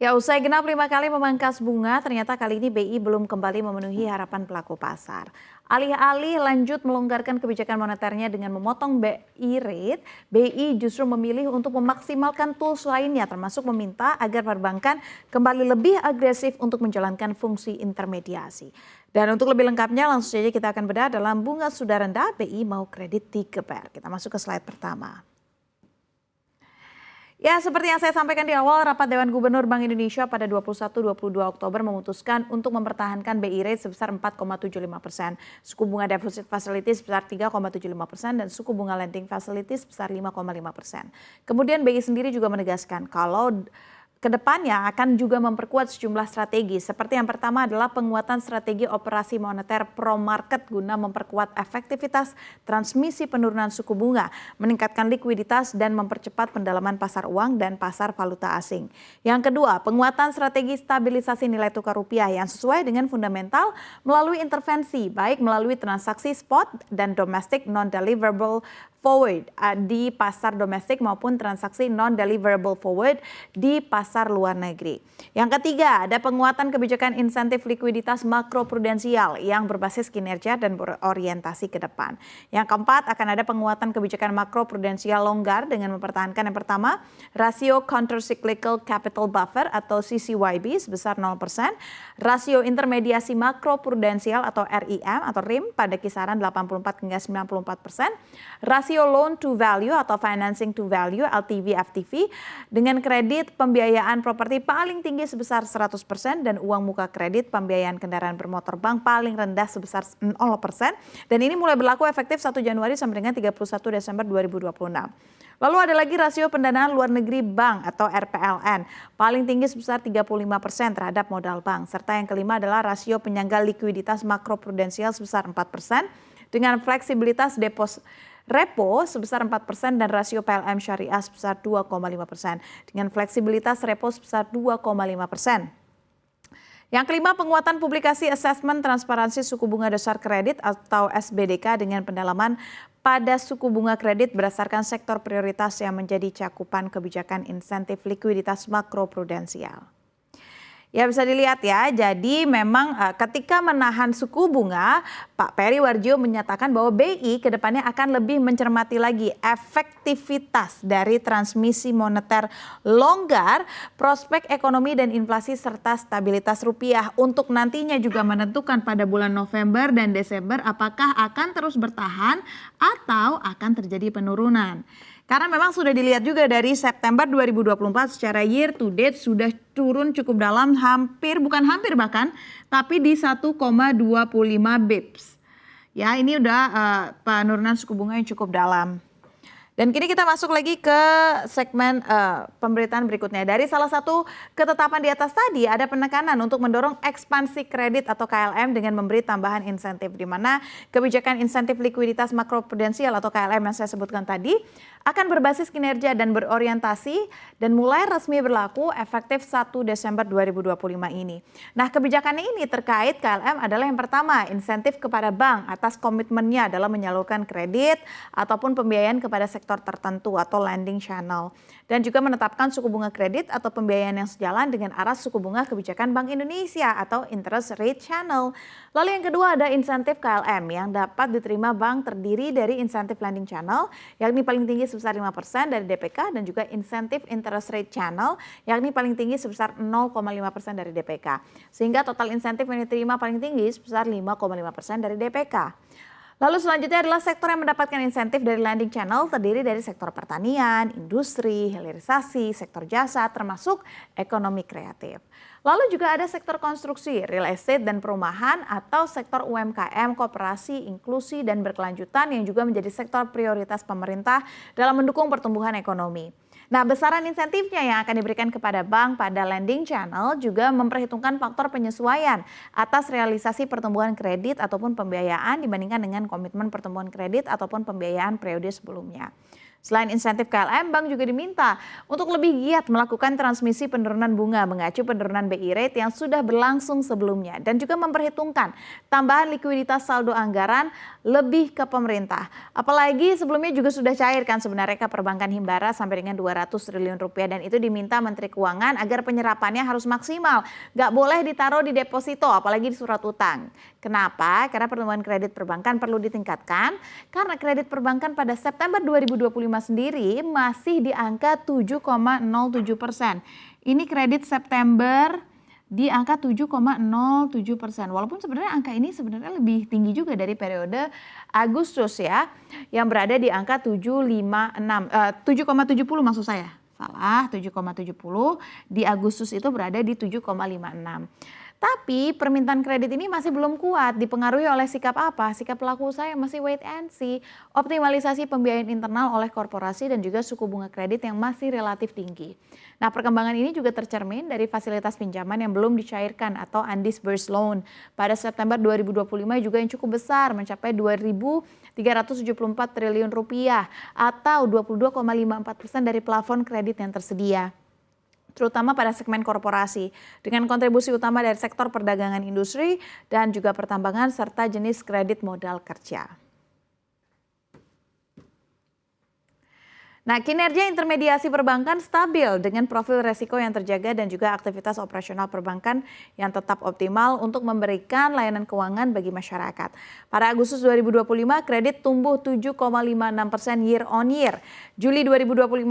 Ya, usai genap 5 kali memangkas bunga, ternyata kali ini BI belum kembali memenuhi harapan pelaku pasar. Alih-alih lanjut melonggarkan kebijakan moneternya dengan memotong BI rate, BI justru memilih untuk memaksimalkan tools lainnya, termasuk meminta agar perbankan kembali lebih agresif untuk menjalankan fungsi intermediasi. Dan untuk lebih lengkapnya, langsung saja kita akan bedah dalam bunga sudah rendah, BI mau kredit digeber. Kita masuk ke slide pertama. Ya, seperti yang saya sampaikan di awal, rapat Dewan Gubernur Bank Indonesia pada 21-22 Oktober memutuskan untuk mempertahankan BI rate sebesar 4,75%, suku bunga deposit facility sebesar 3,75% dan suku bunga lending facility sebesar 5,5%. Kemudian BI sendiri juga menegaskan kalau kedepannya akan juga memperkuat sejumlah strategi. Seperti yang pertama adalah penguatan strategi operasi moneter pro market guna memperkuat efektivitas transmisi penurunan suku bunga, meningkatkan likuiditas dan mempercepat pendalaman pasar uang dan pasar valuta asing. Yang kedua, penguatan strategi stabilisasi nilai tukar rupiah yang sesuai dengan fundamental melalui intervensi, baik melalui transaksi spot dan domestic non-deliverable forward di pasar domestik maupun transaksi non-deliverable forward di pasar luar negeri. Yang ketiga, ada penguatan kebijakan insentif likuiditas makroprudensial yang berbasis kinerja dan berorientasi ke depan. Yang keempat, akan ada penguatan kebijakan makroprudensial longgar dengan mempertahankan yang pertama, rasio countercyclical capital buffer atau CCYB sebesar 0%, rasio intermediasi makroprudensial atau RIM atau RIM pada kisaran 84 hingga 94%, rasio loan to value atau financing to value LTV FTV dengan kredit pembiayaan properti paling tinggi sebesar 100% dan uang muka kredit pembiayaan kendaraan bermotor bank paling rendah sebesar 0% dan ini mulai berlaku efektif 1 Januari sampai dengan 31 Desember 2026. Lalu ada lagi rasio pendanaan luar negeri bank atau RPLN paling tinggi sebesar 35% terhadap modal bank serta yang kelima adalah rasio penyangga likuiditas makroprudensial sebesar 4% dengan fleksibilitas repo sebesar 4% dan rasio PLM syariah sebesar 2,5% dengan fleksibilitas repo sebesar 2,5%. Yang kelima, penguatan publikasi asesmen transparansi suku bunga dasar kredit atau SBDK dengan pendalaman pada suku bunga kredit berdasarkan sektor prioritas yang menjadi cakupan kebijakan insentif likuiditas makroprudensial. Ya bisa dilihat ya, jadi memang ketika menahan suku bunga, Pak Peri Warjio menyatakan bahwa BI kedepannya akan lebih mencermati lagi efektivitas dari transmisi moneter longgar, prospek ekonomi dan inflasi serta stabilitas rupiah untuk nantinya juga menentukan pada bulan November dan Desember apakah akan terus bertahan atau akan terjadi penurunan. Karena memang sudah dilihat juga dari September 2024 secara year to date sudah turun cukup dalam bahkan tapi di 1,25 bips. Ya ini udah penurunan suku bunga yang cukup dalam. Dan kini kita masuk lagi ke segmen pemberitaan berikutnya. Dari salah satu ketetapan di atas tadi ada penekanan untuk mendorong ekspansi kredit atau KLM dengan memberi tambahan insentif di mana kebijakan insentif likuiditas makroprudensial atau KLM yang saya sebutkan tadi akan berbasis kinerja dan berorientasi dan mulai resmi berlaku efektif 1 Desember 2025 ini. Nah, kebijakannya ini terkait KLM adalah yang pertama, insentif kepada bank atas komitmennya dalam menyalurkan kredit ataupun pembiayaan kepada sektor tertentu atau lending channel. Dan juga menetapkan suku bunga kredit atau pembiayaan yang sejalan dengan arah suku bunga kebijakan Bank Indonesia atau interest rate channel. Lalu yang kedua ada insentif KLM yang dapat diterima bank terdiri dari insentif lending channel yakni paling tinggi sebesar 5% dari DPK dan juga insentif interest rate channel yakni paling tinggi sebesar 0,5% dari DPK. Sehingga total insentif yang diterima paling tinggi sebesar 5,5% dari DPK. Lalu selanjutnya adalah sektor yang mendapatkan insentif dari lending channel terdiri dari sektor pertanian, industri, hilirisasi, sektor jasa termasuk ekonomi kreatif. Lalu juga ada sektor konstruksi, real estate dan perumahan atau sektor UMKM, koperasi, inklusi dan berkelanjutan yang juga menjadi sektor prioritas pemerintah dalam mendukung pertumbuhan ekonomi. Nah, besaran insentifnya yang akan diberikan kepada bank pada lending channel juga memperhitungkan faktor penyesuaian atas realisasi pertumbuhan kredit ataupun pembiayaan dibandingkan dengan komitmen pertumbuhan kredit ataupun pembiayaan periode sebelumnya. Selain insentif KLM, bank juga diminta untuk lebih giat melakukan transmisi penurunan bunga mengacu penurunan BI rate yang sudah berlangsung sebelumnya dan juga memperhitungkan tambahan likuiditas saldo anggaran lebih ke pemerintah. Apalagi sebelumnya juga sudah cair kan sebenarnya ke perbankan Himbara sampai dengan 200 triliun rupiah dan itu diminta Menteri Keuangan agar penyerapannya harus maksimal. Nggak boleh ditaruh di deposito apalagi di surat utang. Kenapa? Karena pertumbuhan kredit perbankan perlu ditingkatkan karena kredit perbankan pada September 2025 sendiri masih di angka 7,07%. Ini kredit September di angka 7,07%. Walaupun sebenarnya angka ini sebenarnya lebih tinggi juga dari periode Agustus ya, yang berada di angka 7,70 maksud saya. Salah, 7,70 di Agustus itu berada di 7,56. Tapi permintaan kredit ini masih belum kuat, dipengaruhi oleh sikap apa? Sikap pelaku usaha yang masih wait and see, optimalisasi pembiayaan internal oleh korporasi dan juga suku bunga kredit yang masih relatif tinggi. Nah, perkembangan ini juga tercermin dari fasilitas pinjaman yang belum dicairkan atau undisbursed loan. Pada September 2025 juga yang cukup besar, mencapai 2.374 triliun rupiah atau 22,54% dari plafon kredit yang tersedia, terutama pada segmen korporasi, dengan kontribusi utama dari sektor perdagangan industri dan juga pertambangan serta jenis kredit modal kerja. Nah, kinerja intermediasi perbankan stabil dengan profil resiko yang terjaga dan juga aktivitas operasional perbankan yang tetap optimal untuk memberikan layanan keuangan bagi masyarakat. Pada Agustus 2025, kredit tumbuh 7,56% year on year. Juli 2025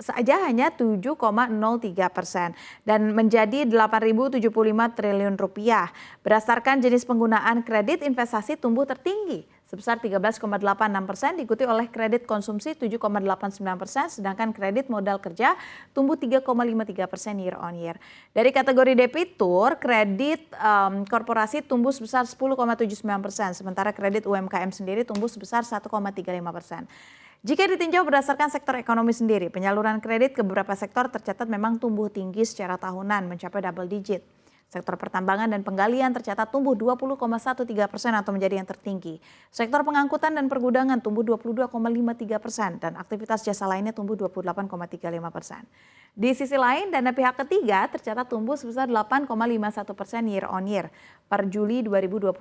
saja hanya 7,03% dan menjadi 8.075 triliun rupiah. Berdasarkan jenis penggunaan kredit, investasi tumbuh tertinggi sebesar 13,86%, diikuti oleh kredit konsumsi 7,89%, sedangkan kredit modal kerja tumbuh 3,53% year on year. Dari kategori debitur, kredit korporasi tumbuh sebesar 10,79%, sementara kredit UMKM sendiri tumbuh sebesar 1,35%. Jika ditinjau berdasarkan sektor ekonomi sendiri, penyaluran kredit ke beberapa sektor tercatat memang tumbuh tinggi secara tahunan, mencapai double digit. Sektor pertambangan dan penggalian tercatat tumbuh 20,13% atau menjadi yang tertinggi. Sektor pengangkutan dan pergudangan tumbuh 22,53% dan aktivitas jasa lainnya tumbuh 28,35%. Di sisi lain, dana pihak ketiga tercatat tumbuh sebesar 8,51% year on year. Per Juli 2025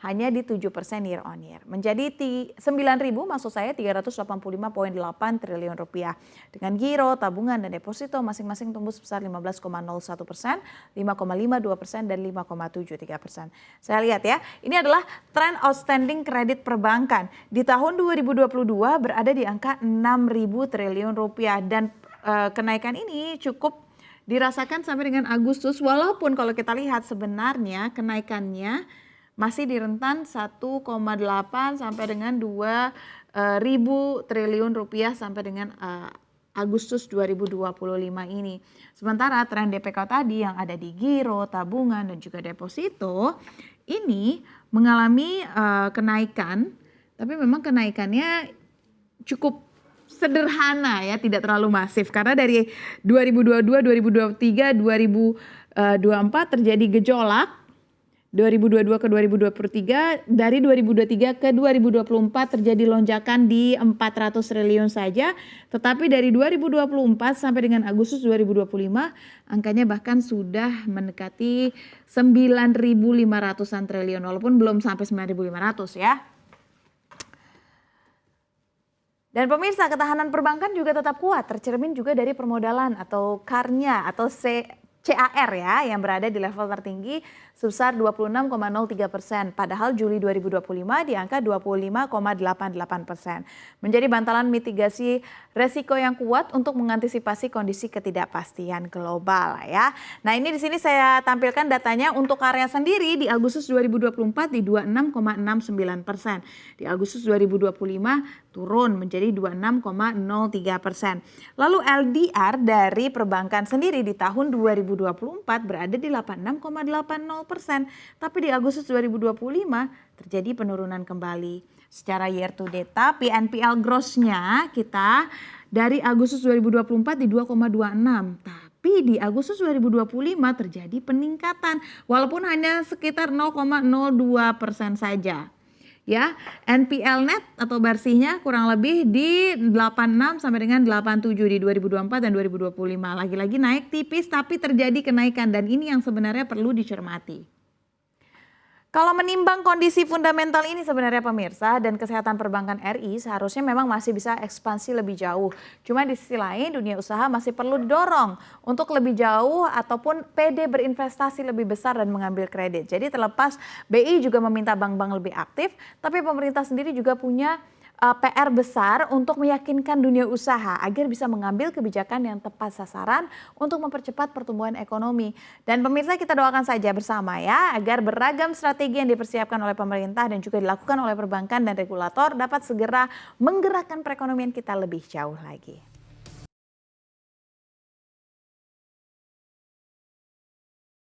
hanya di 7% year on year. Menjadi 385,8 triliun rupiah. Dengan giro, tabungan, dan deposito masing-masing tumbuh sebesar 15,01%, 5,52% dan 5,73%. Saya lihat ya, ini adalah tren outstanding kredit perbankan. Di tahun 2022 berada di angka 6.000 triliun rupiah dan kenaikan ini cukup dirasakan sampai dengan Agustus, walaupun kalau kita lihat sebenarnya kenaikannya masih di rentan 1,8 sampai dengan 2.000 triliun rupiah sampai dengan Agustus 2025 ini. Sementara tren DPK tadi yang ada di giro, tabungan, dan juga deposito ini mengalami kenaikan, tapi memang kenaikannya cukup sederhana ya, tidak terlalu masif karena dari 2022, 2023, 2024 terjadi gejolak, 2022 ke 2023, dari 2023 ke 2024 terjadi lonjakan di 400 triliun saja, tetapi dari 2024 sampai dengan Agustus 2025 angkanya bahkan sudah mendekati 9.500-an triliun, walaupun belum sampai 9.500 ya. Dan pemirsa, ketahanan perbankan juga tetap kuat, tercermin juga dari permodalan atau CAR-nya atau CAR ya, yang berada di level tertinggi sebesar 26,03%. Padahal Juli 2025 di angka 25,88%. Menjadi bantalan mitigasi resiko yang kuat untuk mengantisipasi kondisi ketidakpastian global ya. Nah, ini di sini saya tampilkan datanya untuk karya sendiri di Agustus 2024 di 26,69%. Di Agustus 2025 turun menjadi 26,03%. Lalu LDR dari perbankan sendiri di tahun 2024 berada di 86,80%. Tapi di Agustus 2025 terjadi penurunan kembali secara year to date. Tapi NPL gross-nya kita dari Agustus 2024 di 2,26. Tapi di Agustus 2025 terjadi peningkatan walaupun hanya sekitar 0,02% saja. ya. NPL net atau bersihnya kurang lebih di 86 sampai dengan 87 di 2024 dan 2025. Lagi-lagi naik tipis tapi terjadi kenaikan dan ini yang sebenarnya perlu dicermati. Kalau menimbang kondisi fundamental ini sebenarnya pemirsa dan kesehatan perbankan RI seharusnya memang masih bisa ekspansi lebih jauh. Cuma di sisi lain dunia usaha masih perlu didorong untuk lebih jauh ataupun PD berinvestasi lebih besar dan mengambil kredit. Jadi terlepas BI juga meminta bank-bank lebih aktif, tapi pemerintah sendiri juga punya PR besar untuk meyakinkan dunia usaha agar bisa mengambil kebijakan yang tepat sasaran untuk mempercepat pertumbuhan ekonomi. Dan pemirsa kita doakan saja bersama ya agar beragam strategi yang dipersiapkan oleh pemerintah dan juga dilakukan oleh perbankan dan regulator dapat segera menggerakkan perekonomian kita lebih jauh lagi.